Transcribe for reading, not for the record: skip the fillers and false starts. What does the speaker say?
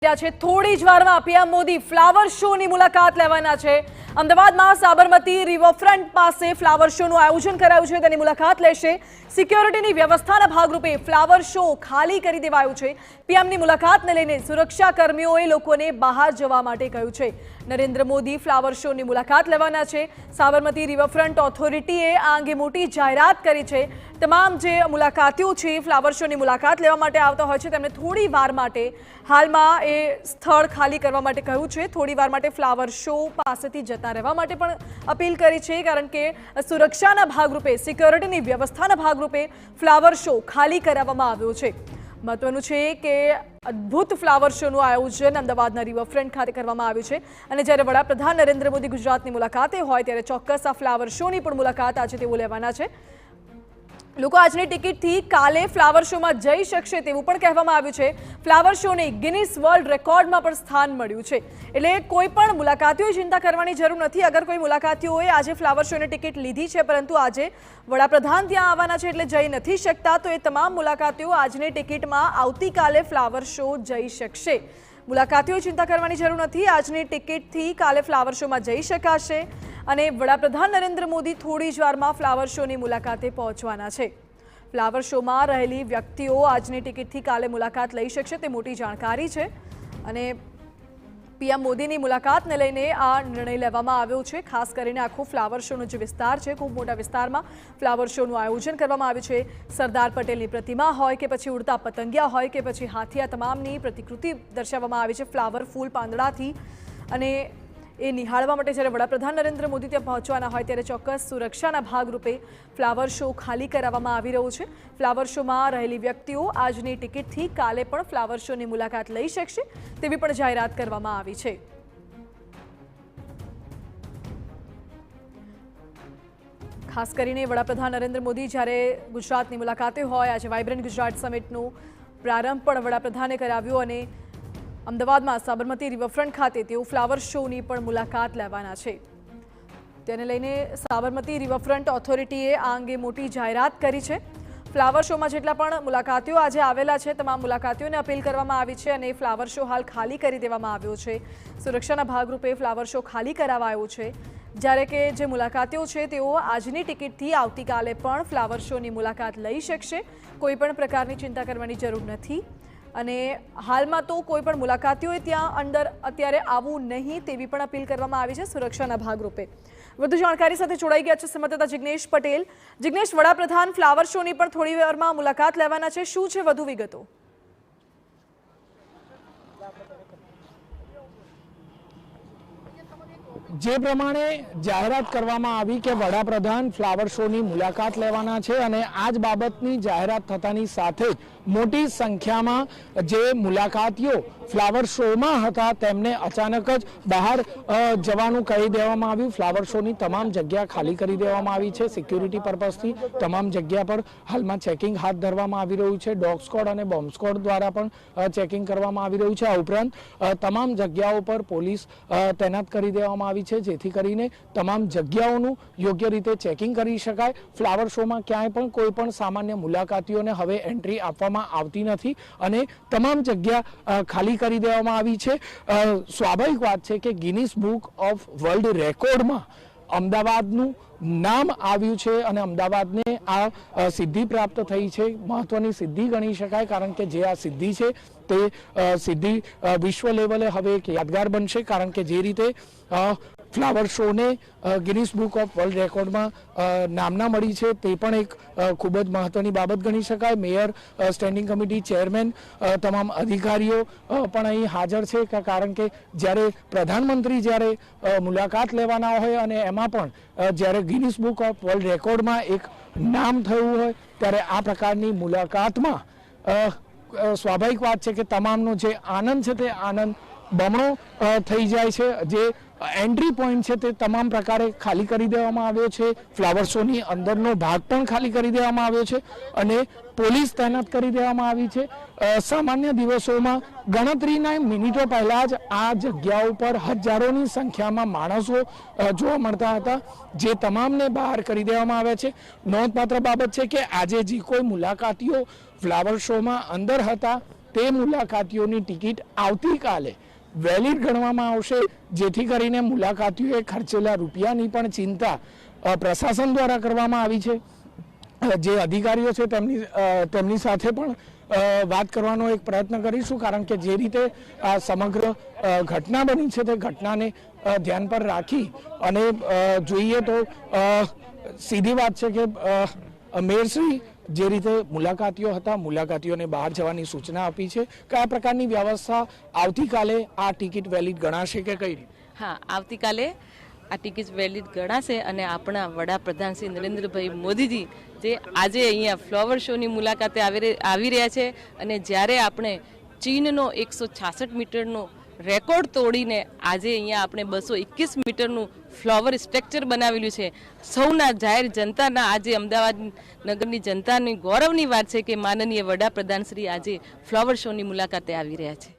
ગયા છે। થોડી જ વારમાં પીએમ મોદી ફ્લાવર શોની મુલાકાત લેવાના છે। અમદાવાદમાં સાબરમતી રિવરફ્રન્ટ પાસે ફ્લાવર શોનું આયોજન કરાયું છે, તેની મુલાકાત લેશે। સિક્યોરિટીની વ્યવસ્થાના ભાગરૂપે ફ્લાવર શો ખાલી કરી દેવાયો છે। પીએમની મુલાકાતને લઈને સુરક્ષા કર્મીઓએ લોકોને બહાર જવા માટે કહ્યું છે। નરેન્દ્ર મોદી ફ્લાવર શોની મુલાકાત લેવાના છે। સાબરમતી રિવરફ્રન્ટ ઓથોરિટીએ આ અંગે મોટી જાહેરાત કરી છે। તમામ જે મુલાકાતીઓ છે ફ્લાવર શોની મુલાકાત લેવા માટે આવતા હોય છે તેમને થોડી વાર માટે હાલમાં એ સ્થળ ખાલી કરવા માટે કહ્યું છે। થોડી વાર માટે ફ્લાવર શો પાસેથી જતા રહેવા માટે પણ અપીલ કરી છે, કારણ કે સુરક્ષાના ભાગરૂપે સિક્યોરિટીની વ્યવસ્થાના ભાગરૂપે ફ્લાવર શો ખાલી કરાવવામાં આવ્યો છે। મહત્વનું છે કે અદ્ભુત ફ્લાવર શોનું આયોજન અમદાવાદના રિવરફ્રન્ટ ખાતે કરવામાં આવ્યું છે અને જ્યારે વડાપ્રધાન નરેન્દ્ર મોદી ગુજરાતની મુલાકાતે હોય ત્યારે ચોક્કસ આ ફ્લાવર શોની પણ મુલાકાત આજે તેઓ લેવાના છે। લોકો આજની ટિકિટથી કાલે ફ્લાવર શોમાં જઈ શકશે તેવું પણ કહેવામાં આવ્યું છે। ફ્લાવર શોને ગિનિસ વર્લ્ડ રેકોર્ડમાં પણ સ્થાન મળ્યું છે, એટલે કોઈ પણ મુલાકાતીઓએ ચિંતા કરવાની જરૂર નથી। અગર કોઈ મુલાકાતીઓએ આજે ફ્લાવર શોની ટિકિટ લીધી છે પરંતુ આજે વડાપ્રધાન ત્યાં આવવાના છે એટલે જઈ નથી શકતા, તો એ તમામ મુલાકાતીઓ આજની ટિકિટમાં આવતીકાલે ફ્લાવર શો જઈ શકશે। મુલાકાતીઓએ ચિંતા કરવાની જરૂર નથી। આજની ટિકિટથી કાલે ફ્લાવર શોમાં જઈ શકાશે અને વડાપ્રધાન નરેન્દ્ર મોદી થોડી જ વારમાં ફ્લાવર શોની મુલાકાતે પહોંચવાના છે। ફ્લાવર શોમાં રહેલી વ્યક્તિઓ આજની ટિકિટથી કાલે મુલાકાત લઈ શકશે તે મોટી જાણકારી છે અને પીએમ મોદીની મુલાકાતને લઈને આ નિર્ણય લેવામાં આવ્યો છે। ખાસ કરીને આખો ફ્લાવર શોનો જે વિસ્તાર છે ખૂબ મોટા વિસ્તારમાં ફ્લાવર શોનું આયોજન કરવામાં આવ્યું છે। સરદાર પટેલની પ્રતિમા હોય કે પછી ઉડતા પતંગિયા હોય કે પછી હાથી, આ તમામની પ્રતિકૃતિ દર્શાવવામાં આવી છે ફ્લાવર ફૂલ પાંદડાથી, અને એ નિહાળવા માટે જ્યારે વડાપ્રધાન નરેન્દ્ર મોદી ત્યાં પહોંચવાના હોય ત્યારે ચોક્કસ સુરક્ષાના ભાગરૂપે ફ્લાવર શો ખાલી કરાવવામાં આવી રહ્યો છે। ફ્લાવર શોમાં રહેલી વ્યક્તિઓ આજની ટિકિટથી કાલે પણ ફ્લાવર શોની મુલાકાત લઈ શકશે તેવી પણ જાહેરાત કરવામાં આવી છે। ખાસ કરીને વડાપ્રધાન નરેન્દ્ર મોદી જ્યારે ગુજરાતની મુલાકાતે હોય, આજે વાઇબ્રન્ટ ગુજરાત સમિટનો પ્રારંભ પણ વડાપ્રધાને કરાવ્યો અને અમદાવાદમાં સાબરમતી રિવરફ્રન્ટ ખાતે તેઓ ફ્લાવર શોની પણ મુલાકાત લેવાના છે। તેને લઈને સાબરમતી રિવરફ્રન્ટ ઓથોરિટીએ આ અંગે મોટી જાહેરાત કરી છે। ફ્લાવર શોમાં જેટલા પણ મુલાકાતીઓ આજે આવેલા છે તમામ મુલાકાતીઓને અપીલ કરવામાં આવી છે અને ફ્લાવર શો હાલ ખાલી કરી દેવામાં આવ્યો છે। સુરક્ષાના ભાગરૂપે ફ્લાવર શો ખાલી કરાવાયો છે, જ્યારે કે જે મુલાકાતીઓ છે તેઓ આજની ટિકિટથી આવતીકાલે પણ ફ્લાવર શોની મુલાકાત લઈ શકશે। કોઈ પણ પ્રકારની ચિંતા કરવાની જરૂર નથી અને હાલમાં તો કોઈ પણ મુલાકાતીઓએ ત્યાં અંદર અત્યારે આવવું નહીં તેવી પણ અપીલ કરવામાં આવી છે સુરક્ષાના ભાગરૂપે। વધુ જાણકારી સાથે જોડાઈ ગયા છે સંવાદદાતા જિગ્નેશ પટેલ। જિગ્નેશ, વડાપ્રધાન ફ્લાવર શોની પણ થોડી વારમાં મુલાકાત લેવાના છે, શું છે વધુ વિગતો? જે પ્રમાણે જાહેરાત કરવામાં આવી કે વડાપ્રધાન ફ્લાવર શોની મુલાકાત લેવાના છે અને આ જ બાબતની જાહેરાત થતાની સાથે મોટી સંખ્યામાં જે મુલાકાતીઓ ફ્લાવર શોમાં હતા તેમને અચાનક જ બહાર જવાનું કહી દેવામાં આવ્યું। ફ્લાવર શોની તમામ જગ્યા ખાલી કરી દેવામાં આવી છે। સિક્યુરિટી પર્પઝથી તમામ જગ્યા પર હાલમાં ચેકિંગ હાથ ધરવામાં આવી રહ્યું છે। ડોગ સ્ક્વોડ અને બોમ્બ સ્ક્વોડ દ્વારા પણ ચેકિંગ કરવામાં આવી રહ્યું છે। આ ઉપરાંત તમામ જગ્યાઓ પર પોલીસ તૈનાત કરી દેવામાં આવી છે, જેથી કરીને તમામ જગ્યાઓનું યોગ્ય રીતે ચેકિંગ કરી શકાય। ફ્લાવર શોમાં ક્યાંય પણ કોઈ પણ સામાન્ય મુલાકાતીઓને હવે એન્ટ્રી આપવામાં આવતી નથી અને તમામ જગ્યા ખાલી કરી દેવામાં આવી છે। સ્વાભાવિક વાત છે કે ગિનિસ બુક ઓફ વર્લ્ડ રેકોર્ડમાં અમદાવાદનું નામ આવ્યું છે અને અમદાવાદને આ સિદ્ધિ પ્રાપ્ત થઈ છે। મહત્વની સિદ્ધિ ગણી શકાય, કારણ કે જે આ સિદ્ધિ છે તે સિદ્ધિ વિશ્વ લેવલે હવે એક યાદગાર બનશે, કારણ કે જે રીતે ફ્લાવર શોને ગિનિસ બુક ઓફ વર્લ્ડ રેકોર્ડમાં નામના મળી છે તે પણ એક ખૂબ જ મહત્વની બાબત ગણી શકાય। મેયર, સ્ટેન્ડિંગ કમિટી ચેરમેન, તમામ અધિકારીઓ પણ અહીં હાજર છે, કારણ કે જ્યારે પ્રધાનમંત્રી જ્યારે મુલાકાત લેવાના હોય અને એમાં પણ જ્યારે ગિનિસ બુક ઓફ વર્લ્ડ રેકોર્ડમાં એક નામ થયું હોય ત્યારે આ પ્રકારની મુલાકાતમાં સ્વાભાવિક વાત છે કે તમામનો જે આનંદ છે તે આનંદ બમણો થઈ જાય છે। જે એન્ટ્રી પોઈન્ટ છે તે તમામ પ્રકારે ખાલી કરી દેવામાં આવ્યો છે। ફ્લાવર શોની અંદરનો ભાગ પણ ખાલી કરી દેવામાં આવ્યો છે અને પોલીસ તૈનાત કરી દેવામાં આવી છે। સામાન્ય દિવસોમાં ગણતરીના મિનિટો પહેલા જ આ જગ્યા ઉપર હજારોની સંખ્યામાં માણસો જોવા મળતા હતા, જે તમામને બહાર કરી દેવામાં આવ્યા છે। નોંધપાત્ર બાબત છે કે આજે જે કોઈ મુલાકાતીઓ ફ્લાવર શોમાં અંદર હતા તે મુલાકાતીઓની ટિકિટ આવતીકાલે વેલિડ ગણવામાં આવશે, જેથી કરીને મુલાકાતીઓએ ખર્ચેલા રૂપિયાની પણ ચિંતા પ્રશાસન દ્વારા કરવામાં આવી છે. જે અધિકારીઓ છે તેમની સાથે પણ વાત કરવાનો એક પ્રયત્ન કરીશું, કારણ કે જે રીતે આ સમગ્ર ઘટના બની છે તે ઘટનાને ધ્યાન પર રાખી અને જોઈએ તો સીધી વાત છે કે મેયરશ્રી જે રીતે મુલાકાતીઓ હતા, મુલાકાતીઓને બહાર જવાની સૂચના આપી છે. કયા પ્રકારની વ્યવસ્થા આવતીકાલે આ ટિકિટ વેલિડ ગણાશે કે કઈ રીતે? હા, આવતીકાલે આ ટિકિટ વેલિડ ગણાશે અને આપણા વડાપ્રધાન શ્રી નરેન્દ્રભાઈ મોદીજી જે આજે અહીંયા ફ્લાવર શોની મુલાકાતે આવી રહ્યા છે અને જ્યારે આપણે ચીનનો 166 મીટરનો રેકોર્ડ તોડીને આજે અહીંયા આપણે 221 મીટરનું ફ્લાવર સ્ટ્રક્ચર બનાવેલું છે, સૌના જાહેર જનતાના આજે અમદાવાદ નગરની જનતાની ગૌરવની વાત છે કે માનનીય વડાપ્રધાન શ્રી આજે ફ્લાવર શોની મુલાકાતે આવી રહ્યા છે.